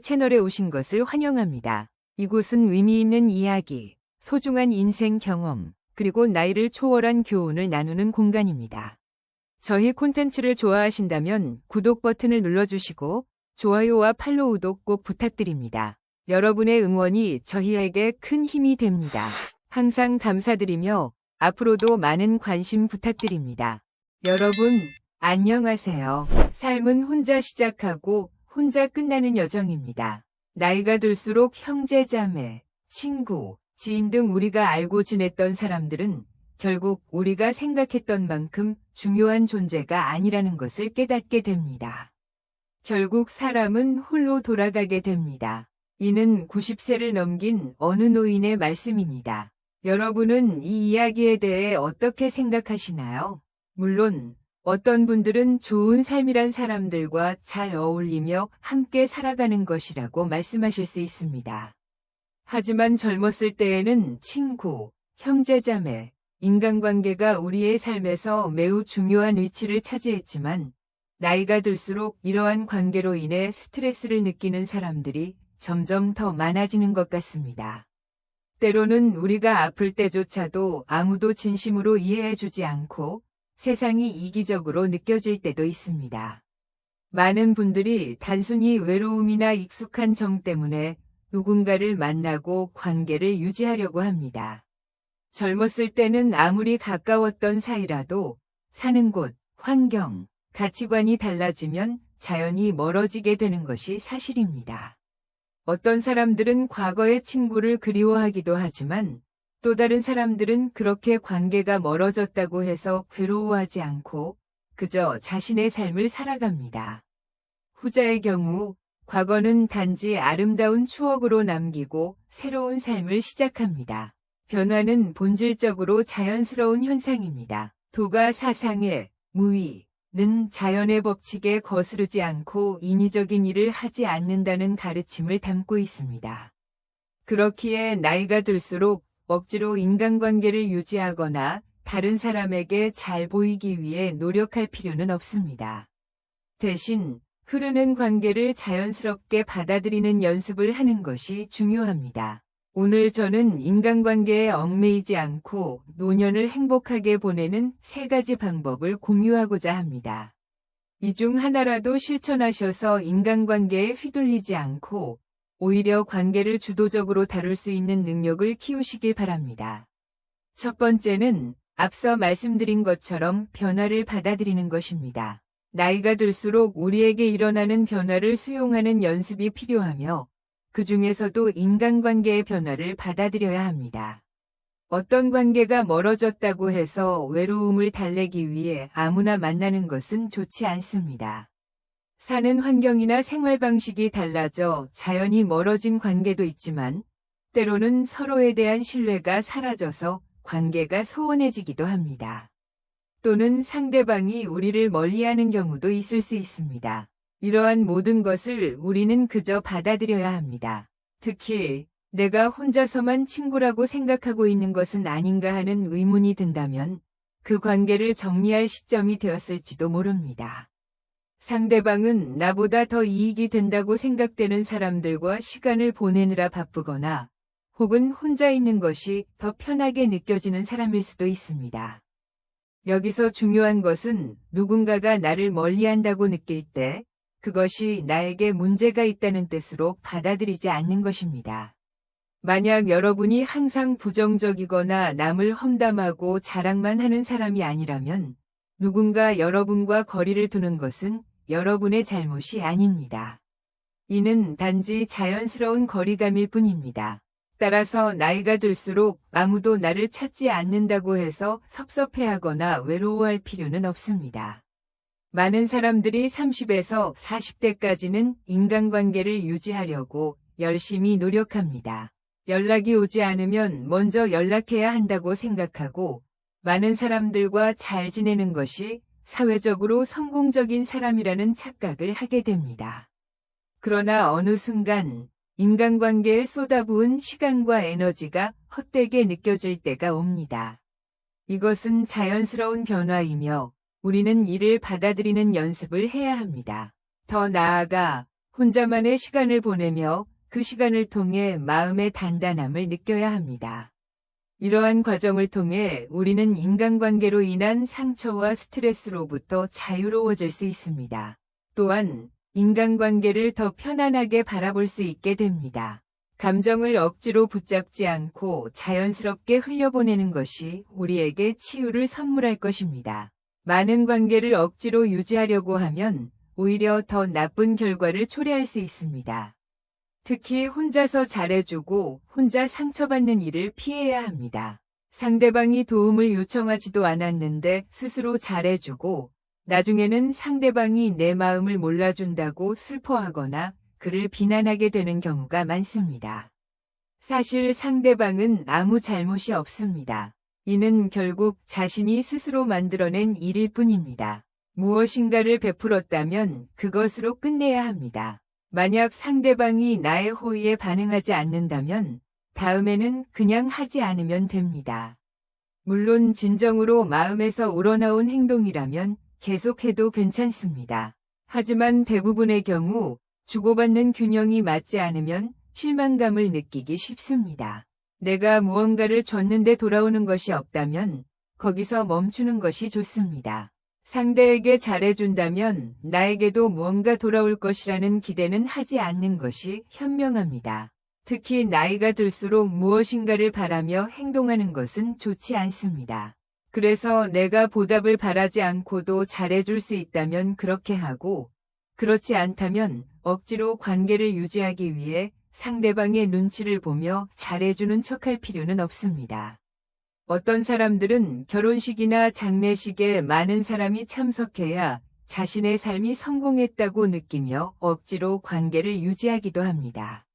채널에 오신 것을 환영합니다. 이곳은 의미 있는 이야기, 소중한 인생 경험, 그리고 나이를 초월한 교훈을 나누는 공간입니다. 저희 콘텐츠를 좋아하신다면 구독 버튼을 눌러주시고 좋아요와 팔로우도 꼭 부탁드립니다. 여러분의 응원이 저희에게 큰 힘이 됩니다. 항상 감사드리며 앞으로도 많은 관심 부탁드립니다. 여러분, 안녕하세요. 삶은 혼자 시작하고 혼자 끝나는 여정입니다. 나이가 들수록 형제, 자매, 친구, 지인 등 우리가 알고 지냈던 사람들은 결국 우리가 생각했던 만큼 중요한 존재가 아니라는 것을 깨닫게 됩니다. 결국 사람은 홀로 돌아가게 됩니다. 이는 90세를 넘긴 어느 노인의 말씀입니다. 여러분은 이 이야기에 대해 어떻게 생각하시나요? 물론 어떤 분들은 좋은 삶이란 사람들과 잘 어울리며 함께 살아가는 것이라고 말씀하실 수 있습니다. 하지만 젊었을 때에는 친구, 형제자매, 인간관계가 우리의 삶에서 매우 중요한 위치를 차지했지만 나이가 들수록 이러한 관계로 인해 스트레스를 느끼는 사람들이 점점 더 많아지는 것 같습니다. 때로는 우리가 아플 때조차도 아무도 진심으로 이해해주지 않고 세상이 이기적으로 느껴질 때도 있습니다. 많은 분들이 단순히 외로움이나 익숙한 정 때문에 누군가를 만나고 관계를 유지하려고 합니다. 젊었을 때는 아무리 가까웠던 사이라도 사는 곳, 환경, 가치관이 달라지면 자연히 멀어지게 되는 것이 사실입니다. 어떤 사람들은 과거의 친구를 그리워하기도 하지만 또 다른 사람들은 그렇게 관계가 멀어졌다고 해서 괴로워하지 않고 그저 자신의 삶을 살아갑니다. 후자의 경우 과거는 단지 아름다운 추억으로 남기고 새로운 삶을 시작합니다. 변화는 본질적으로 자연스러운 현상입니다. 도가 사상의 무위는 자연의 법칙에 거스르지 않고 인위적인 일을 하지 않는다는 가르침을 담고 있습니다. 그렇기에 나이가 들수록 억지로 인간관계를 유지하거나 다른 사람에게 잘 보이기 위해 노력할 필요는 없습니다. 대신 흐르는 관계를 자연스럽게 받아들이는 연습을 하는 것이 중요합니다. 오늘 저는 인간관계에 얽매이지 않고 노년을 행복하게 보내는 3가지 방법을 공유하고자 합니다. 이 중 하나라도 실천하셔서 인간관계에 휘둘리지 않고 오히려 관계를 주도적으로 다룰 수 있는 능력을 키우시길 바랍니다. 첫 번째는 앞서 말씀드린 것처럼 변화를 받아들이는 것입니다. 나이가 들수록 우리에게 일어나는 변화를 수용하는 연습이 필요하며 그 중에서도 인간관계의 변화를 받아들여야 합니다. 어떤 관계가 멀어졌다고 해서 외로움을 달래기 위해 아무나 만나는 것은 좋지 않습니다. 사는 환경이나 생활 방식이 달라져 자연히 멀어진 관계도 있지만 때로는 서로에 대한 신뢰가 사라져서 관계가 소원해지기도 합니다. 또는 상대방이 우리를 멀리하는 경우도 있을 수 있습니다. 이러한 모든 것을 우리는 그저 받아들여야 합니다. 특히 내가 혼자서만 친구라고 생각하고 있는 것은 아닌가 하는 의문이 든다면 그 관계를 정리할 시점이 되었을지도 모릅니다. 상대방은 나보다 더 이익이 된다고 생각되는 사람들과 시간을 보내느라 바쁘거나 혹은 혼자 있는 것이 더 편하게 느껴지는 사람일 수도 있습니다. 여기서 중요한 것은 누군가가 나를 멀리한다고 느낄 때 그것이 나에게 문제가 있다는 뜻으로 받아들이지 않는 것입니다. 만약 여러분이 항상 부정적이거나 남을 험담하고 자랑만 하는 사람이 아니라면 누군가 여러분과 거리를 두는 것은 여러분의 잘못이 아닙니다. 이는 단지 자연스러운 거리감일 뿐입니다. 따라서 나이가 들수록 아무도 나를 찾지 않는다고 해서 섭섭해하거나 외로워할 필요는 없습니다. 많은 사람들이 30에서 40대까지는 인간관계를 유지하려고 열심히 노력합니다. 연락이 오지 않으면 먼저 연락해야 한다고 생각하고 많은 사람들과 잘 지내는 것이 사회적으로 성공적인 사람이라는 착각을 하게 됩니다. 그러나 어느 순간 인간관계에 쏟아부은 시간과 에너지가 헛되게 느껴질 때가 옵니다. 이것은 자연스러운 변화이며 우리는 이를 받아들이는 연습을 해야 합니다. 더 나아가 혼자만의 시간을 보내며 그 시간을 통해 마음의 단단함을 느껴야 합니다. 이러한 과정을 통해 우리는 인간관계로 인한 상처와 스트레스로부터 자유로워질 수 있습니다. 또한 인간관계를 더 편안하게 바라볼 수 있게 됩니다. 감정을 억지로 붙잡지 않고 자연스럽게 흘려보내는 것이 우리에게 치유를 선물할 것입니다. 많은 관계를 억지로 유지하려고 하면 오히려 더 나쁜 결과를 초래할 수 있습니다. 특히 혼자서 잘해주고 혼자 상처받는 일을 피해야 합니다. 상대방이 도움을 요청하지도 않았는데 스스로 잘해주고 나중에는 상대방이 내 마음을 몰라준다고 슬퍼하거나 그를 비난하게 되는 경우가 많습니다. 사실 상대방은 아무 잘못이 없습니다. 이는 결국 자신이 스스로 만들어낸 일일 뿐입니다. 무엇인가를 베풀었다면 그것으로 끝내야 합니다. 만약 상대방이 나의 호의에 반응하지 않는다면 다음에는 그냥 하지 않으면 됩니다. 물론 진정으로 마음에서 우러나온 행동이라면 계속해도 괜찮습니다. 하지만 대부분의 경우 주고받는 균형이 맞지 않으면 실망감을 느끼기 쉽습니다. 내가 무언가를 줬는데 돌아오는 것이 없다면 거기서 멈추는 것이 좋습니다. 상대에게 잘해준다면 나에게도 무언가 돌아올 것이라는 기대는 하지 않는 것이 현명합니다. 특히 나이가 들수록 무엇인가를 바라며 행동하는 것은 좋지 않습니다. 그래서 내가 보답을 바라지 않고도 잘해줄 수 있다면 그렇게 하고 그렇지 않다면 억지로 관계를 유지하기 위해 상대방의 눈치를 보며 잘해주는 척할 필요는 없습니다. 어떤 사람들은 결혼식이나 장례식에 많은 사람이 참석해야 자신의 삶이 성공했다고 느끼며 억지로 관계를 유지하기도 합니다.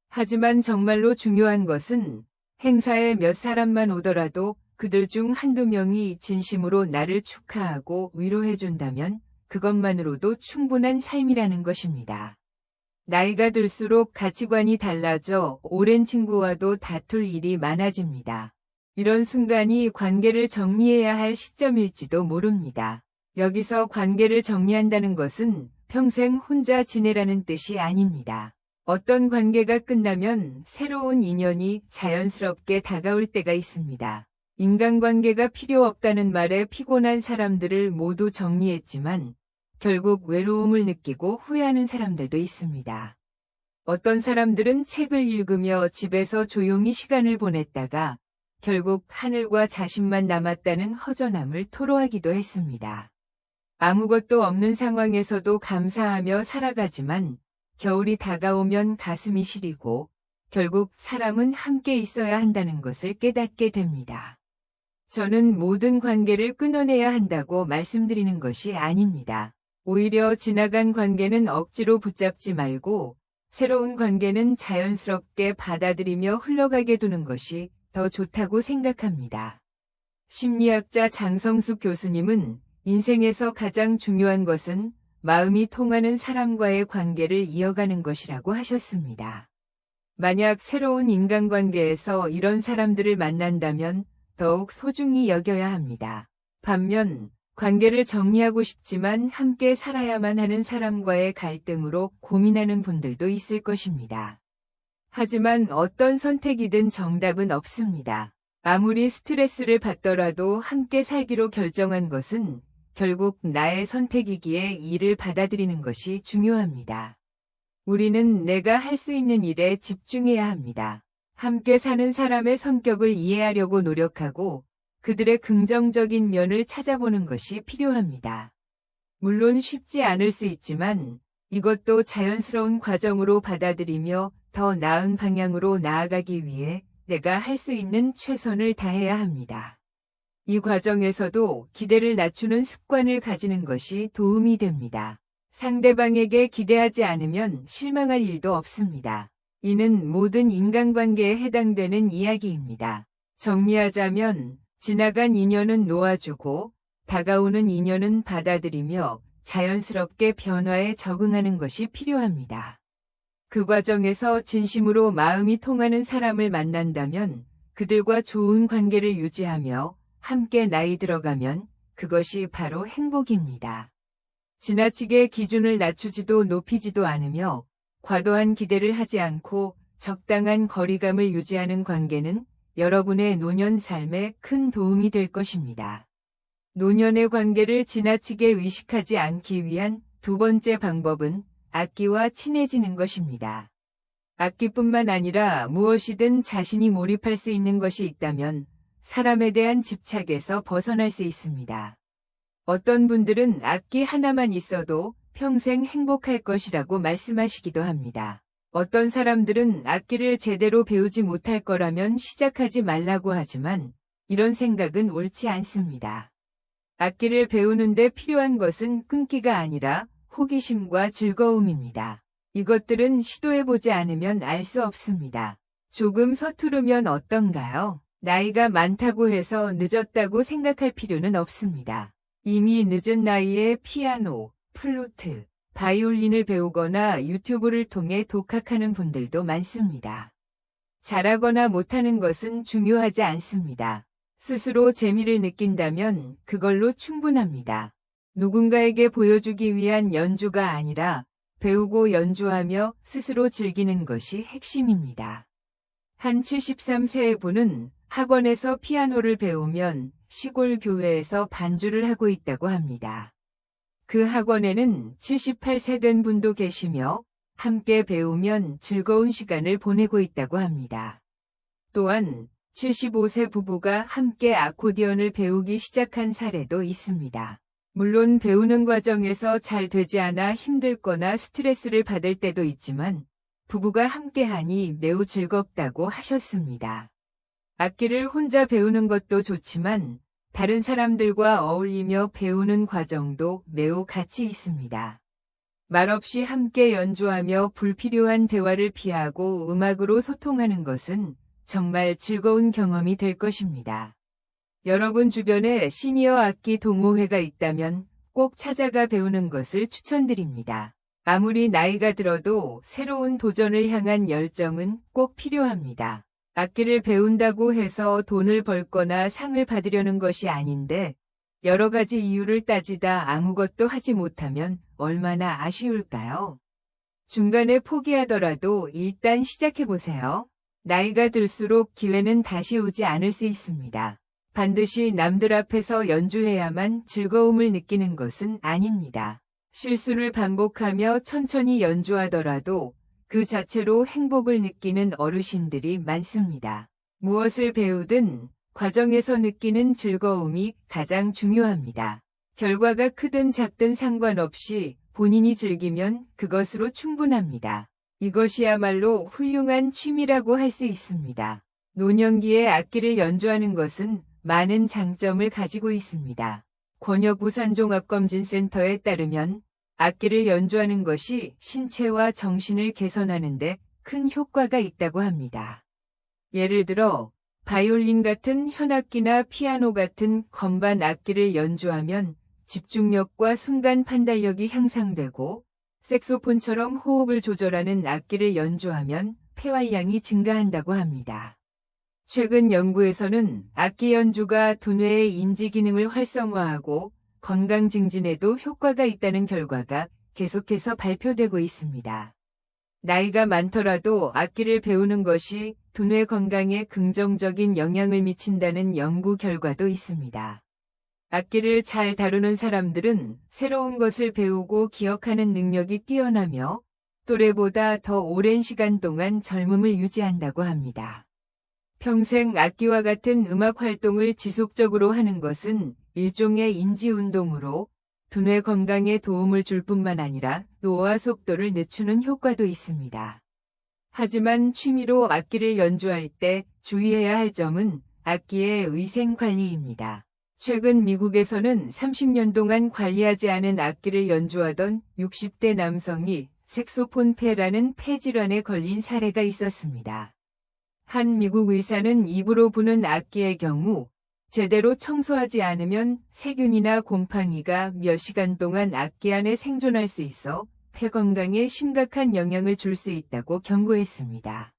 하지만 정말로 중요한 것은 행사에 몇 사람만 오더라도 그들 중 한두 명이 진심으로 나를 축하하고 위로해준다면 그것만으로도 충분한 삶이라는 것입니다. 나이가 들수록 가치관이 달라져 오랜 친구와도 다툴 일이 많아집니다. 이런 순간이 관계를 정리해야 할 시점일지도 모릅니다. 여기서 관계를 정리한다는 것은 평생 혼자 지내라는 뜻이 아닙니다. 어떤 관계가 끝나면 새로운 인연이 자연스럽게 다가올 때가 있습니다. 인간관계가 필요 없다는 말에 피곤한 사람들을 모두 정리했지만 결국 외로움을 느끼고 후회하는 사람들도 있습니다. 어떤 사람들은 책을 읽으며 집에서 조용히 시간을 보냈다가 결국 하늘과 자신만 남았다는 허전함을 토로하기도 했습니다. 아무것도 없는 상황에서도 감사하며 살아가지만 겨울이 다가오면 가슴이 시리고 결국 사람은 함께 있어야 한다는 것을 깨닫게 됩니다. 저는 모든 관계를 끊어내야 한다고 말씀드리는 것이 아닙니다. 오히려 지나간 관계는 억지로 붙잡지 말고 새로운 관계는 자연스럽게 받아들이며 흘러가게 두는 것이 더 좋다고 생각합니다. 심리학자 장성숙 교수님은 인생에서 가장 중요한 것은 마음이 통하는 사람과의 관계를 이어가는 것이라고 하셨습니다. 만약 새로운 인간관계에서 이런 사람들을 만난다면 더욱 소중히 여겨야 합니다. 반면 관계를 정리하고 싶지만 함께 살아야만 하는 사람과의 갈등으로 고민하는 분들도 있을 것입니다. 하지만 어떤 선택이든 정답은 없습니다. 아무리 스트레스를 받더라도 함께 살기로 결정한 것은 결국 나의 선택이기에 이를 받아들이는 것이 중요합니다. 우리는 내가 할 수 있는 일에 집중해야 합니다. 함께 사는 사람의 성격을 이해하려고 노력하고 그들의 긍정적인 면을 찾아보는 것이 필요합니다. 물론 쉽지 않을 수 있지만 이것도 자연스러운 과정으로 받아들이며 더 나은 방향으로 나아가기 위해 내가 할 수 있는 최선을 다해야 합니다. 이 과정에서도 기대를 낮추는 습관을 가지는 것이 도움이 됩니다. 상대방에게 기대하지 않으면 실망할 일도 없습니다. 이는 모든 인간관계에 해당되는 이야기입니다. 정리하자면 지나간 인연은 놓아주고 다가오는 인연은 받아들이며 자연스럽게 변화에 적응하는 것이 필요합니다. 그 과정에서 진심으로 마음이 통하는 사람을 만난다면 그들과 좋은 관계를 유지하며 함께 나이 들어가면 그것이 바로 행복입니다. 지나치게 기준을 낮추지도 높이지도 않으며 과도한 기대를 하지 않고 적당한 거리감을 유지하는 관계는 여러분의 노년 삶에 큰 도움이 될 것입니다. 노년의 관계를 지나치게 의식하지 않기 위한 두 번째 방법은 악기와 친해지는 것입니다. 악기뿐만 아니라 무엇이든 자신이 몰입할 수 있는 것이 있다면 사람에 대한 집착에서 벗어날 수 있습니다. 어떤 분들은 악기 하나만 있어도 평생 행복할 것이라고 말씀하시기도 합니다. 어떤 사람들은 악기를 제대로 배우지 못할 거라면 시작하지 말라고 하지만 이런 생각은 옳지 않습니다. 악기를 배우는데 필요한 것은 끈기가 아니라 호기심과 즐거움입니다. 이것들은 시도해보지 않으면 알 수 없습니다. 조금 서투르면 어떤가요? 나이가 많다고 해서 늦었다고 생각할 필요는 없습니다. 이미 늦은 나이에 피아노, 플루트, 바이올린을 배우거나 유튜브를 통해 독학하는 분들도 많습니다. 잘하거나 못하는 것은 중요하지 않습니다. 스스로 재미를 느낀다면 그걸로 충분합니다. 누군가에게 보여주기 위한 연주가 아니라 배우고 연주하며 스스로 즐기는 것이 핵심입니다. 한 73세의 분은 학원에서 피아노를 배우면 시골 교회에서 반주를 하고 있다고 합니다. 그 학원에는 78세 된 분도 계시며 함께 배우면 즐거운 시간을 보내고 있다고 합니다. 또한 75세 부부가 함께 아코디언을 배우기 시작한 사례도 있습니다. 물론 배우는 과정에서 잘 되지 않아 힘들거나 스트레스를 받을 때도 있지만 부부가 함께하니 매우 즐겁다고 하셨습니다. 악기를 혼자 배우는 것도 좋지만 다른 사람들과 어울리며 배우는 과정도 매우 가치 있습니다. 말없이 함께 연주하며 불필요한 대화를 피하고 음악으로 소통하는 것은 정말 즐거운 경험이 될 것입니다. 여러분 주변에 시니어 악기 동호회가 있다면 꼭 찾아가 배우는 것을 추천드립니다. 아무리 나이가 들어도 새로운 도전을 향한 열정은 꼭 필요합니다. 악기를 배운다고 해서 돈을 벌거나 상을 받으려는 것이 아닌데 여러 가지 이유를 따지다 아무것도 하지 못하면 얼마나 아쉬울까요? 중간에 포기하더라도 일단 시작해보세요. 나이가 들수록 기회는 다시 오지 않을 수 있습니다. 반드시 남들 앞에서 연주해야만 즐거움을 느끼는 것은 아닙니다. 실수를 반복하며 천천히 연주하더라도 그 자체로 행복을 느끼는 어르신들이 많습니다. 무엇을 배우든 과정에서 느끼는 즐거움이 가장 중요합니다. 결과가 크든 작든 상관없이 본인이 즐기면 그것으로 충분합니다. 이것이야말로 훌륭한 취미라고 할 수 있습니다. 노년기에 악기를 연주하는 것은 많은 장점을 가지고 있습니다. 권역부산종합검진센터에 따르면 악기를 연주하는 것이 신체와 정신을 개선하는 데 큰 효과가 있다고 합니다. 예를 들어 바이올린 같은 현악기나 피아노 같은 건반 악기를 연주하면 집중력과 순간 판단력이 향상되고 색소폰처럼 호흡을 조절하는 악기를 연주하면 폐활량이 증가한다고 합니다. 최근 연구에서는 악기 연주가 두뇌의 인지 기능을 활성화하고 건강 증진에도 효과가 있다는 결과가 계속해서 발표되고 있습니다. 나이가 많더라도 악기를 배우는 것이 두뇌 건강에 긍정적인 영향을 미친다는 연구 결과도 있습니다. 악기를 잘 다루는 사람들은 새로운 것을 배우고 기억하는 능력이 뛰어나며 또래보다 더 오랜 시간 동안 젊음을 유지한다고 합니다. 평생 악기와 같은 음악 활동을 지속적으로 하는 것은 일종의 인지운동으로 두뇌 건강에 도움을 줄 뿐만 아니라 노화 속도를 늦추는 효과도 있습니다. 하지만 취미로 악기를 연주할 때 주의해야 할 점은 악기의 위생 관리입니다. 최근 미국에서는 30년 동안 관리하지 않은 악기를 연주하던 60대 남성이 색소폰 폐라는 폐질환에 걸린 사례가 있었습니다. 한 미국 의사는 입으로 부는 악기의 경우 제대로 청소하지 않으면 세균이나 곰팡이가 몇 시간 동안 악기 안에 생존할 수 있어 폐 건강에 심각한 영향을 줄 수 있다고 경고했습니다.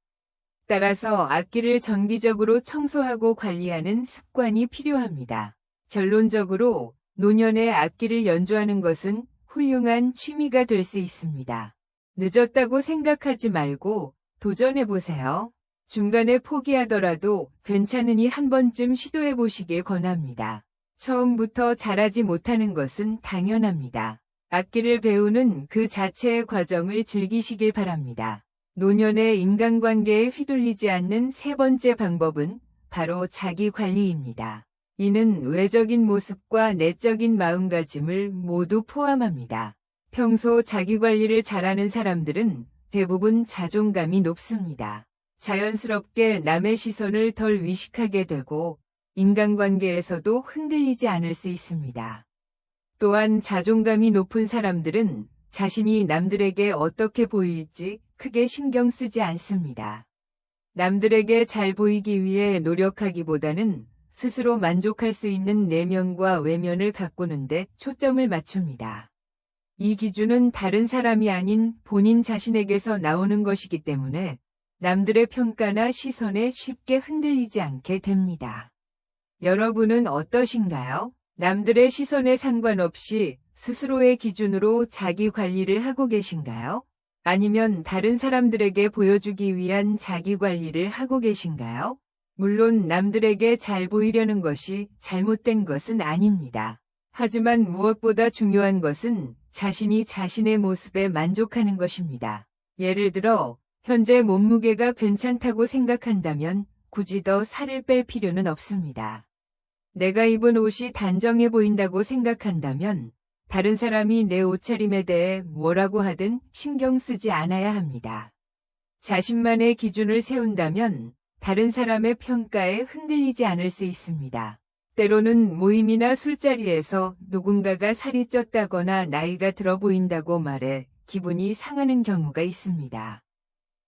따라서 악기를 정기적으로 청소하고 관리하는 습관이 필요합니다. 결론적으로 노년에 악기를 연주하는 것은 훌륭한 취미가 될 수 있습니다. 늦었다고 생각하지 말고 도전해보세요. 중간에 포기하더라도 괜찮으니 한 번쯤 시도해보시길 권합니다. 처음부터 잘하지 못하는 것은 당연합니다. 악기를 배우는 그 자체의 과정을 즐기시길 바랍니다. 노년의 인간관계에 휘둘리지 않는 세 번째 방법은 바로 자기 관리입니다. 이는 외적인 모습과 내적인 마음가짐을 모두 포함합니다. 평소 자기 관리를 잘하는 사람들은 대부분 자존감이 높습니다. 자연스럽게 남의 시선을 덜 의식하게 되고 인간관계에서도 흔들리지 않을 수 있습니다. 또한 자존감이 높은 사람들은 자신이 남들에게 어떻게 보일지 크게 신경 쓰지 않습니다. 남들에게 잘 보이기 위해 노력하기보다는 스스로 만족할 수 있는 내면과 외면을 가꾸는 데 초점을 맞춥니다. 이 기준은 다른 사람이 아닌 본인 자신에게서 나오는 것이기 때문에 남들의 평가나 시선에 쉽게 흔들리지 않게 됩니다. 여러분은 어떠신가요? 남들의 시선에 상관없이 스스로의 기준으로 자기 관리를 하고 계신가요? 아니면 다른 사람들에게 보여주기 위한 자기 관리를 하고 계신가요? 물론 남들에게 잘 보이려는 것이 잘못된 것은 아닙니다. 하지만 무엇보다 중요한 것은 자신이 자신의 모습에 만족하는 것입니다. 예를 들어 현재 몸무게가 괜찮다고 생각한다면 굳이 더 살을 뺄 필요는 없습니다. 내가 입은 옷이 단정해 보인다고 생각한다면 다른 사람이 내 옷차림에 대해 뭐라고 하든 신경 쓰지 않아야 합니다. 자신만의 기준을 세운다면 다른 사람의 평가에 흔들리지 않을 수 있습니다. 때로는 모임이나 술자리에서 누군가가 살이 쪘다거나 나이가 들어 보인다고 말해 기분이 상하는 경우가 있습니다.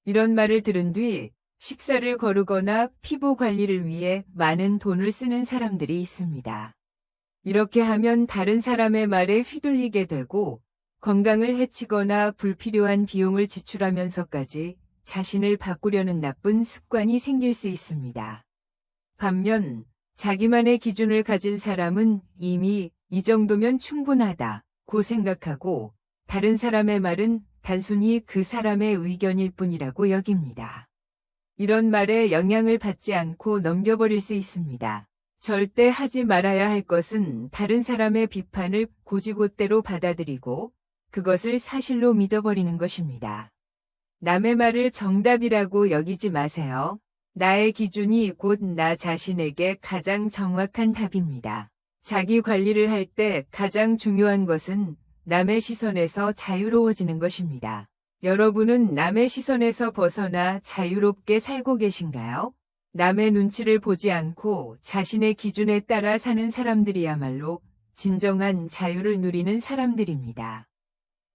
이런 말을 들은 뒤 식사를 거르거나 피부 관리를 위해 많은 돈을 쓰는 사람들이 있습니다. 이렇게 하면 다른 사람의 말에 휘둘리게 되고 건강을 해치거나 불필요한 비용을 지출하면서까지 자신을 바꾸려는 나쁜 습관이 생길 수 있습니다. 반면 자기만의 기준을 가진 사람은 이미 이 정도면 충분하다고 생각하고 다른 사람의 말은 단순히 그 사람의 의견일 뿐이라고 여깁니다. 이런 말에 영향을 받지 않고 넘겨버릴 수 있습니다. 절대 하지 말아야 할 것은 다른 사람의 비판을 곧이곧대로 받아들이고 그것을 사실로 믿어버리는 것입니다. 남의 말을 정답이라고 여기지 마세요. 나의 기준이 곧 나 자신에게 가장 정확한 답입니다. 자기 관리를 할 때 가장 중요한 것은 남의 시선에서 자유로워지는 것입니다. 여러분은 남의 시선에서 벗어나 자유롭게 살고 계신가요? 남의 눈치를 보지 않고 자신의 기준에 따라 사는 사람들이야말로 진정한 자유를 누리는 사람들입니다.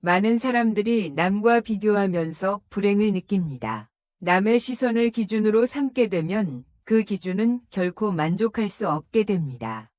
많은 사람들이 남과 비교하면서 불행을 느낍니다. 남의 시선을 기준으로 삼게 되면 그 기준은 결코 만족할 수 없게 됩니다.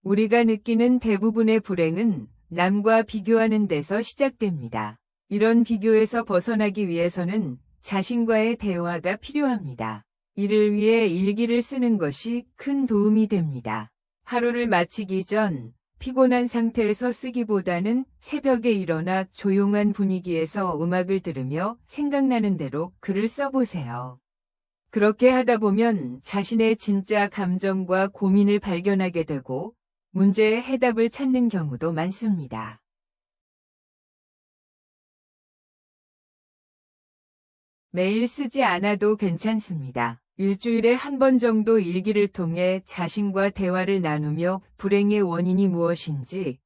우리가 느끼는 대부분의 불행은 남과 비교하는 데서 시작됩니다. 이런 비교에서 벗어나기 위해서는 자신과의 대화가 필요합니다. 이를 위해 일기를 쓰는 것이 큰 도움이 됩니다. 하루를 마치기 전 피곤한 상태에서 쓰기보다는 새벽에 일어나 조용한 분위기에서 음악을 들으며 생각나는 대로 글을 써보세요. 그렇게 하다 보면 자신의 진짜 감정과 고민을 발견하게 되고 문제의 해답을 찾는 경우도 많습니다. 매일 쓰지 않아도 괜찮습니다. 일주일에 한 번 정도 일기를 통해 자신과 대화를 나누며 불행의 원인이 무엇인지,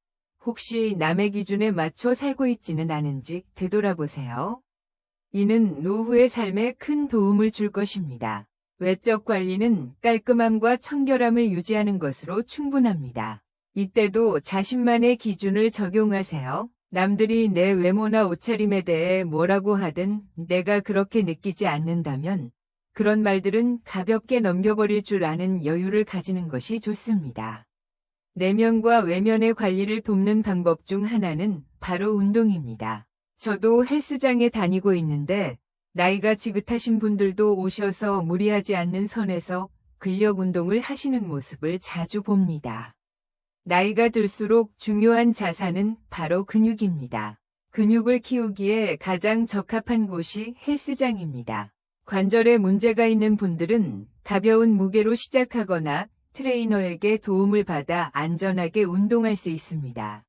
혹시 남의 기준에 맞춰 살고 있지는 않은지 되돌아보세요. 이는 노후의 삶에 큰 도움을 줄 것입니다. 외적 관리는 깔끔함과 청결함을 유지하는 것으로 충분합니다. 이때도 자신만의 기준을 적용하세요. 남들이 내 외모나 옷차림에 대해 뭐라고 하든 내가 그렇게 느끼지 않는다면 그런 말들은 가볍게 넘겨버릴 줄 아는 여유를 가지는 것이 좋습니다. 내면과 외면의 관리를 돕는 방법 중 하나는 바로 운동입니다. 저도 헬스장에 다니고 있는데 나이가 지긋하신 분들도 오셔서 무리하지 않는 선에서 근력 운동을 하시는 모습을 자주 봅니다. 나이가 들수록 중요한 자산은 바로 근육입니다. 근육을 키우기에 가장 적합한 곳이 헬스장입니다. 관절에 문제가 있는 분들은 가벼운 무게로 시작하거나 트레이너에게 도움을 받아 안전하게 운동할 수 있습니다.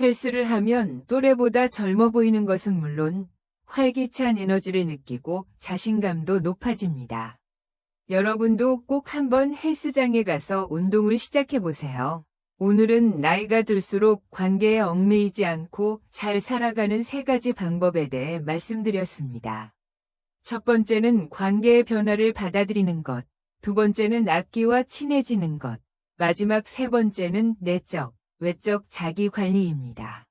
헬스를 하면 또래보다 젊어 보이는 것은 물론 활기찬 에너지를 느끼고 자신감도 높아집니다. 여러분도 꼭 한번 헬스장에 가서 운동을 시작해보세요. 오늘은 나이가 들수록 관계에 얽매이지 않고 잘 살아가는 3가지 방법에 대해 말씀드렸습니다. 첫 번째는 관계의 변화를 받아들이는 것, 두 번째는 악기와 친해지는 것, 마지막 3번째는 내적, 외적 자기 관리입니다.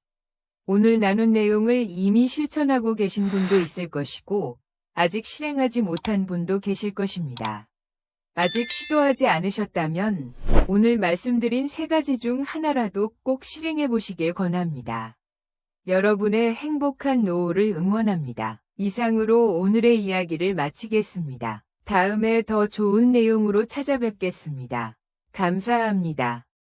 오늘 나눈 내용을 이미 실천하고 계신 분도 있을 것이고, 아직 실행하지 못한 분도 계실 것입니다. 아직 시도하지 않으셨다면 오늘 말씀드린 3가지 중 하나라도 꼭 실행해 보시길 권합니다. 여러분의 행복한 노후를 응원합니다. 이상으로 오늘의 이야기를 마치겠습니다. 다음에 더 좋은 내용으로 찾아뵙겠습니다. 감사합니다.